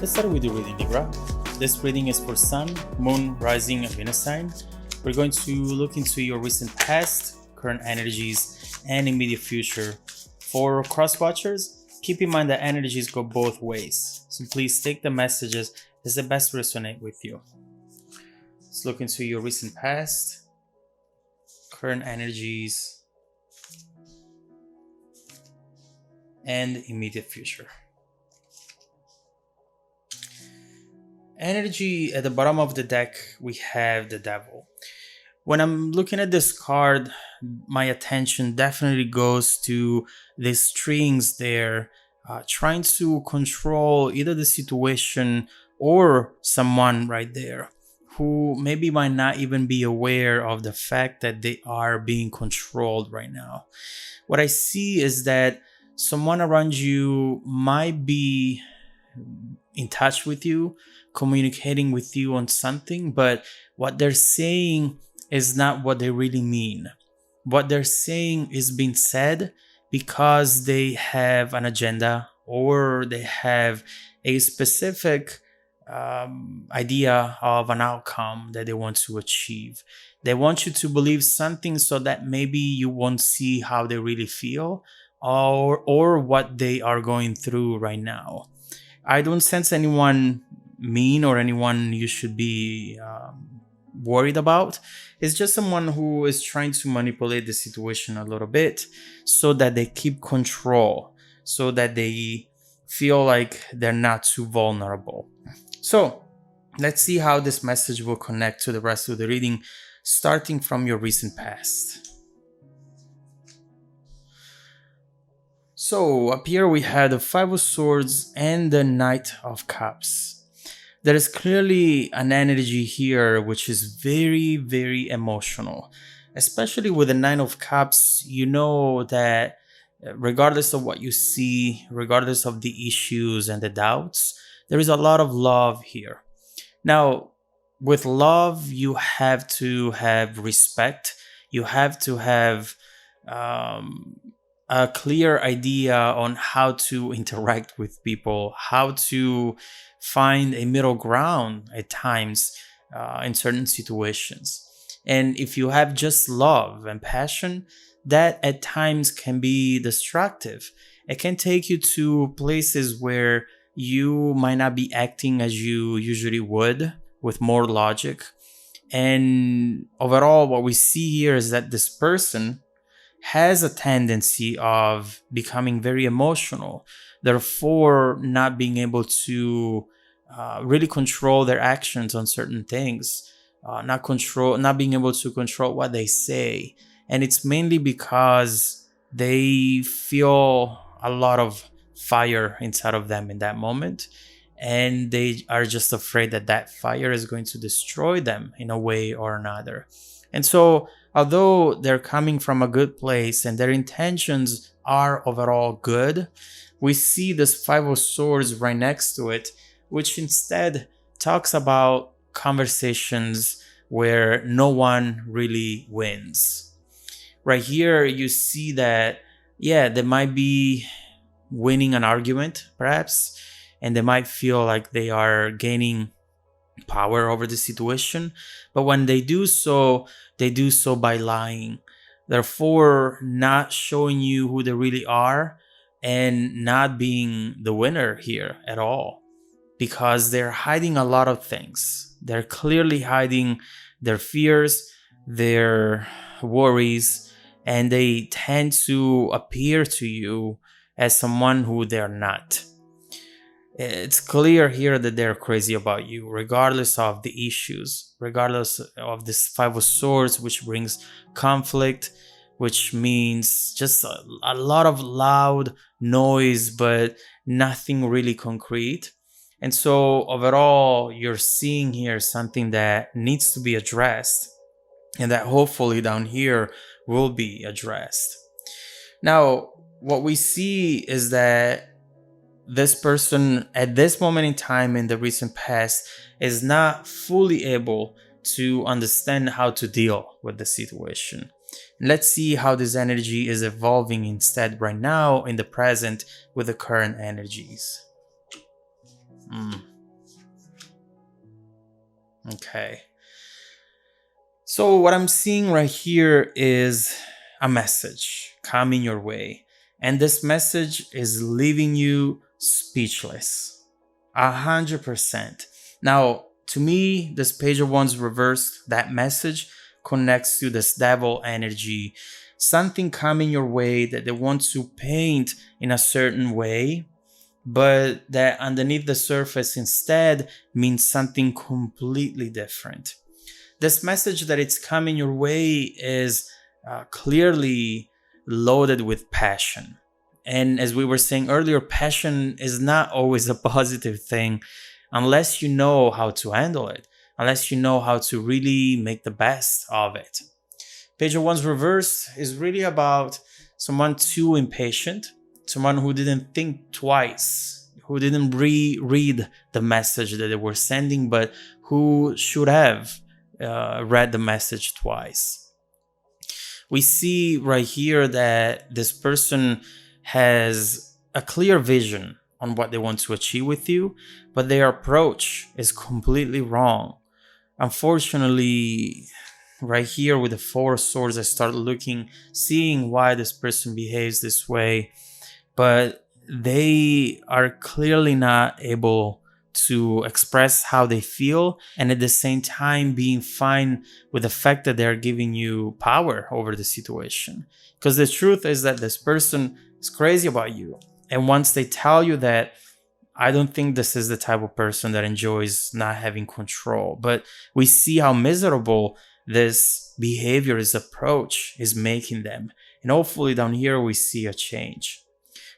Let's start with the reading, Libra. This reading is for Sun, Moon, Rising, and Venus sign. We're going to look into your recent past, current energies, and immediate future. For cross watchers, keep in mind that energies go both ways, so please take the messages as the best resonate with you. Let's look into your recent past, current energies, and immediate future. Energy at the bottom of the deck, we have the Devil. When I'm looking at this card, my attention definitely goes to the strings there, trying to control either the situation or someone right there who maybe might not even be aware of the fact that they are being controlled right now. What I see is that someone around you might be in touch with you, communicating with you on something, but what they're saying is not what they really mean. What they're saying is being said because they have an agenda or they have a specific idea of an outcome that they want to achieve. They want you to believe something so that maybe you won't see how they really feel or what they are going through right now. I don't sense anyone mean or anyone you should be worried about. It's just someone who is trying to manipulate the situation a little bit so that they keep control, so that they feel like they're not too vulnerable. So let's see how this message will connect to the rest of the reading, starting from your recent past. So up here we have the Five of Swords and the Knight of Cups. There is clearly an energy here which is very, very emotional. Especially with the Nine of Cups, you know that regardless of what you see, regardless of the issues and the doubts, there is a lot of love here. Now, with love, you have to have respect. You have to have a clear idea on how to interact with people, how to find a middle ground at times in certain situations. And if you have just love and passion, that at times can be destructive. It can take you to places where you might not be acting as you usually would, with more logic. And overall, what we see here is that this person has a tendency of becoming very emotional, therefore not being able to really control their actions on certain things, not being able to control what they say. And it's mainly because they feel a lot of fire inside of them in that moment, and they are just afraid that that fire is going to destroy them in a way or another. And so although they're coming from a good place and their intentions are overall good, we see this Five of Swords right next to it, which instead talks about conversations where no one really wins. Right here, you see that, yeah, they might be winning an argument, perhaps, and they might feel like they are gaining power over the situation, but when they do so by lying, therefore not showing you who they really are and not being the winner here at all, because they're hiding a lot of things. They're clearly hiding their fears, their worries, and they tend to appear to you as someone who they're not. It's clear here that they're crazy about you, regardless of the issues, regardless of this Five of Swords, which brings conflict, which means just a lot of loud noise, but nothing really concrete. And so overall, you're seeing here something that needs to be addressed, and that hopefully down here will be addressed. Now, what we see is that this person at this moment in time in the recent past is not fully able to understand how to deal with the situation. Let's see how this energy is evolving instead right now in the present with the current energies. Okay. So what I'm seeing right here is a message coming your way. And this message is leaving you speechless. 100%. Now, to me, this page of wands reversed, that message connects to this devil energy. Something coming your way that they want to paint in a certain way, but that underneath the surface instead means something completely different. This message that it's coming your way is clearly loaded with passion. And as we were saying earlier, passion is not always a positive thing unless you know how to handle it, unless you know how to really make the best of it. Page of Wands reversed is really about someone too impatient, someone who didn't think twice, who didn't reread the message that they were sending, but who should have read the message twice. We see right here that this person has a clear vision on what they want to achieve with you, but their approach is completely wrong. Unfortunately, right here with the Four of Swords, I start seeing why this person behaves this way, but they are clearly not able to express how they feel, and at the same time being fine with the fact that they're giving you power over the situation. Because the truth is that this person is crazy about you, and once they tell you that, I don't think this is the type of person that enjoys not having control. But we see how miserable this behavior, this approach is making them. And hopefully down here we see a change.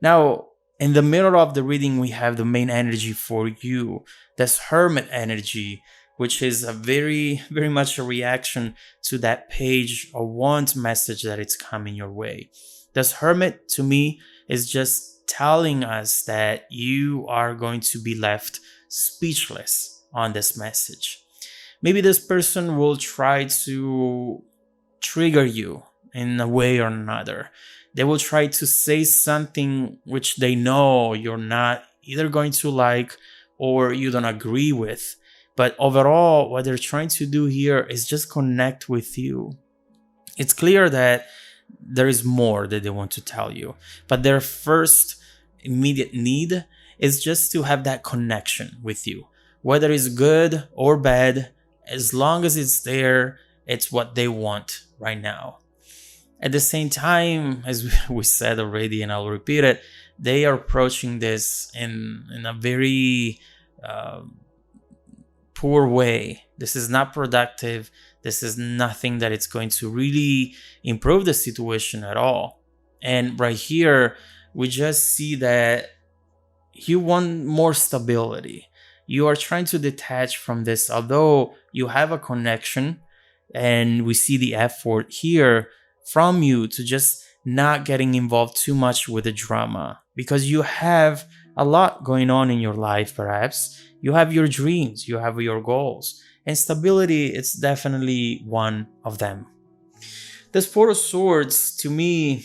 Now, in the middle of the reading, we have the main energy for you, this Hermit energy, which is a very, very much a reaction to that page of Wands message that it's coming your way. This Hermit, to me, is just telling us that you are going to be left speechless on this message. Maybe this person will try to trigger you in a way or another. They will try to say something which they know you're not either going to like or you don't agree with. But overall, what they're trying to do here is just connect with you. It's clear that there is more that they want to tell you, but their first immediate need is just to have that connection with you. Whether it's good or bad, as long as it's there, it's what they want right now. At the same time, as we said already, and I'll repeat it, they are approaching this in a very poor way. This is not productive. This is nothing that it's going to really improve the situation at all. And right here, we just see that you want more stability. You are trying to detach from this, although you have a connection, and we see the effort here from you to just not getting involved too much with the drama, because you have a lot going on in your life. Perhaps you have your dreams, you have your goals, and stability is definitely one of them. This Four of Swords, to me,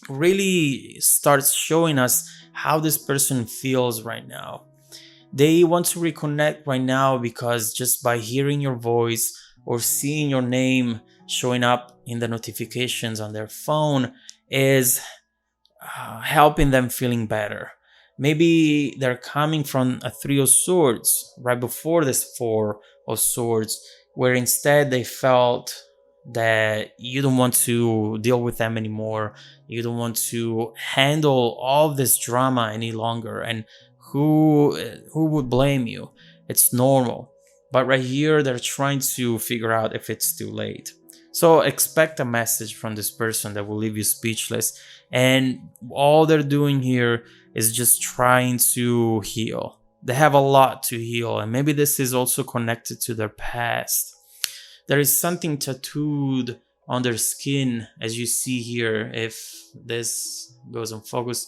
really starts showing us how this person feels right now. They want to reconnect right now because just by hearing your voice or seeing your name showing up in the notifications on their phone is helping them feeling better. Maybe they're coming from a Three of Swords right before this Four of Swords, where instead they felt that you don't want to deal with them anymore. You don't want to handle all this drama any longer. And who would blame you? It's normal. But right here, they're trying to figure out if it's too late. So expect a message from this person that will leave you speechless. And all they're doing here is just trying to heal. They have a lot to heal. And maybe this is also connected to their past. There is something tattooed on their skin, as you see here. If this goes on focus,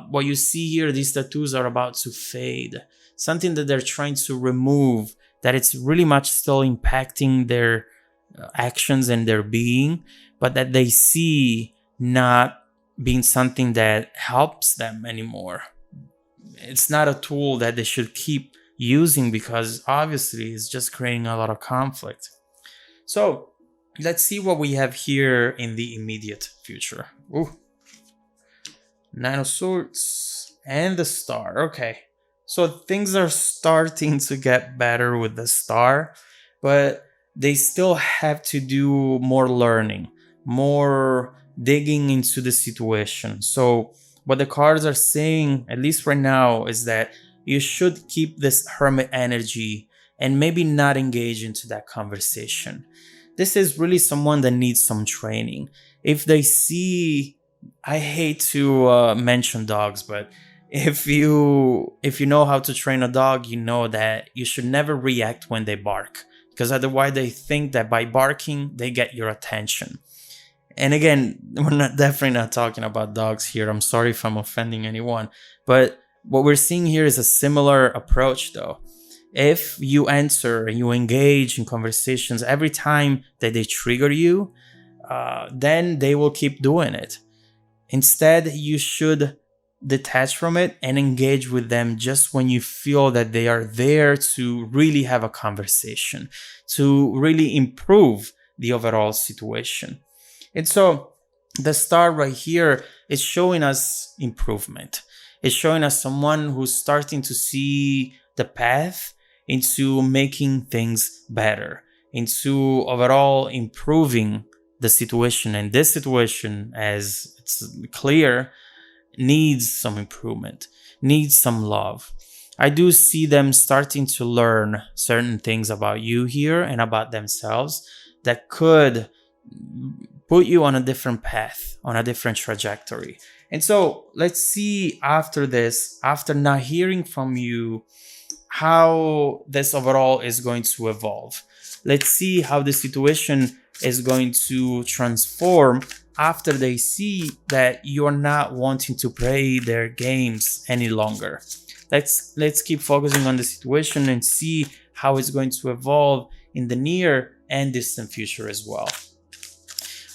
what you see here, these tattoos are about to fade. Something that they're trying to remove, that it's really much still impacting their actions and their being, but that they see not being something that helps them anymore. It's not a tool that they should keep using, because obviously it's just creating a lot of conflict. So let's see what we have here in the immediate future. Ooh. Nine of Swords and the Star. Okay. So things are starting to get better with the Star, but they still have to do more learning, more digging into the situation. So what the cards are saying, at least right now, is that you should keep this hermit energy and maybe not engage into that conversation. This is really someone that needs some training. If they see, I hate to mention dogs, but if you know how to train a dog, you know that you should never react when they bark, because otherwise they think that by barking they get your attention. And again, we're definitely not talking about dogs here. I'm sorry if I'm offending anyone, but what we're seeing here is a similar approach though. If you answer and you engage in conversations every time that they trigger you, then they will keep doing it. Instead, you should detach from it and engage with them just when you feel that they are there to really have a conversation, to really improve the overall situation. And so the Star right here is showing us improvement. It's showing us someone who's starting to see the path into making things better, into overall improving the situation. And this situation, as it's clear, needs some improvement, needs some love. I do see them starting to learn certain things about you here and about themselves that could put you on a different path, on a different trajectory. And so let's see after this, after not hearing from you, how this overall is going to evolve. Let's see how the situation is going to transform after they see that you're not wanting to play their games any longer. Let's keep focusing on the situation and see how it's going to evolve in the near and distant future as well.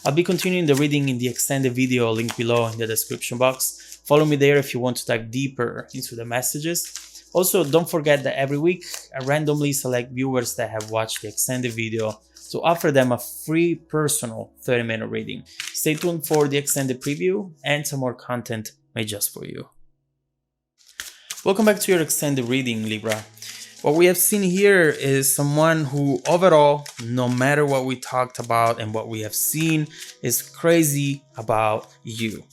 I'll be continuing the reading in the extended video link below in the description box. Follow me there if you want to dive deeper into the messages. Also, don't forget that every week I randomly select viewers that have watched the extended video to offer them a free personal 30-minute reading. Stay tuned for the extended preview and some more content made just for you. Welcome back to your extended reading, Libra. What we have seen here is someone who overall, no matter what we talked about and what we have seen, is crazy about you.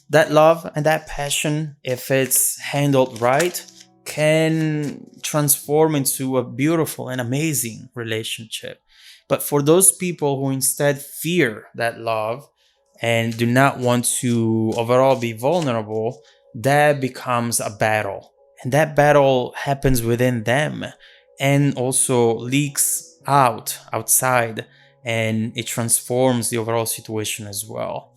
That love and that passion, if it's handled right, can transform into a beautiful and amazing relationship. But for those people who instead fear that love and do not want to overall be vulnerable, that becomes a battle. And that battle happens within them and also leaks outside, and it transforms the overall situation as well.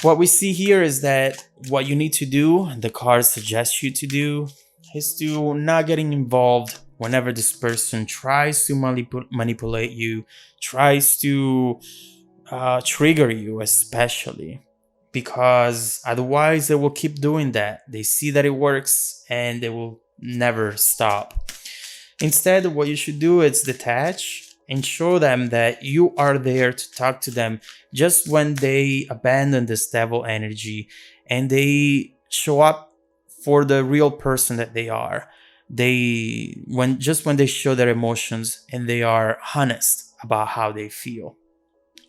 What we see here is that what you need to do, and the cards suggest you to do, is to not getting involved whenever this person tries to manipulate you, tries to trigger you especially. Because otherwise they will keep doing that. They see that it works and they will never stop. Instead, what you should do is detach and show them that you are there to talk to them just when they abandon this devil energy and they show up for the real person that they are. When they show their emotions and they are honest about how they feel.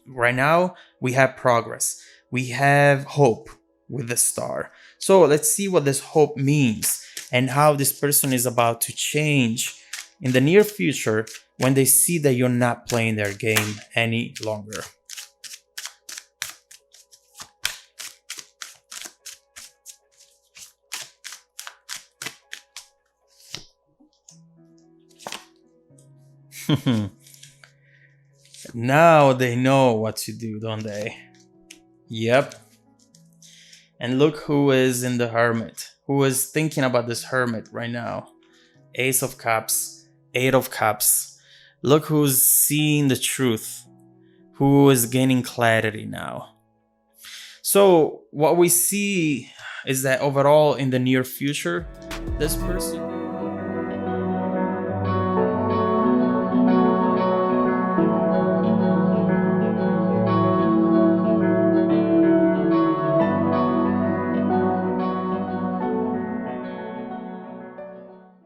Right now, we have progress. We have hope with the Star. So let's see what this hope means and how this person is about to change in the near future when they see that you're not playing their game any longer. Now they know what to do, don't they? Yep. And look who is in the Hermit. Who is thinking about this Hermit right now? Ace of Cups, Eight of Cups. Look who's seeing the truth. Who is gaining clarity now. So what we see is that overall in the near future, this person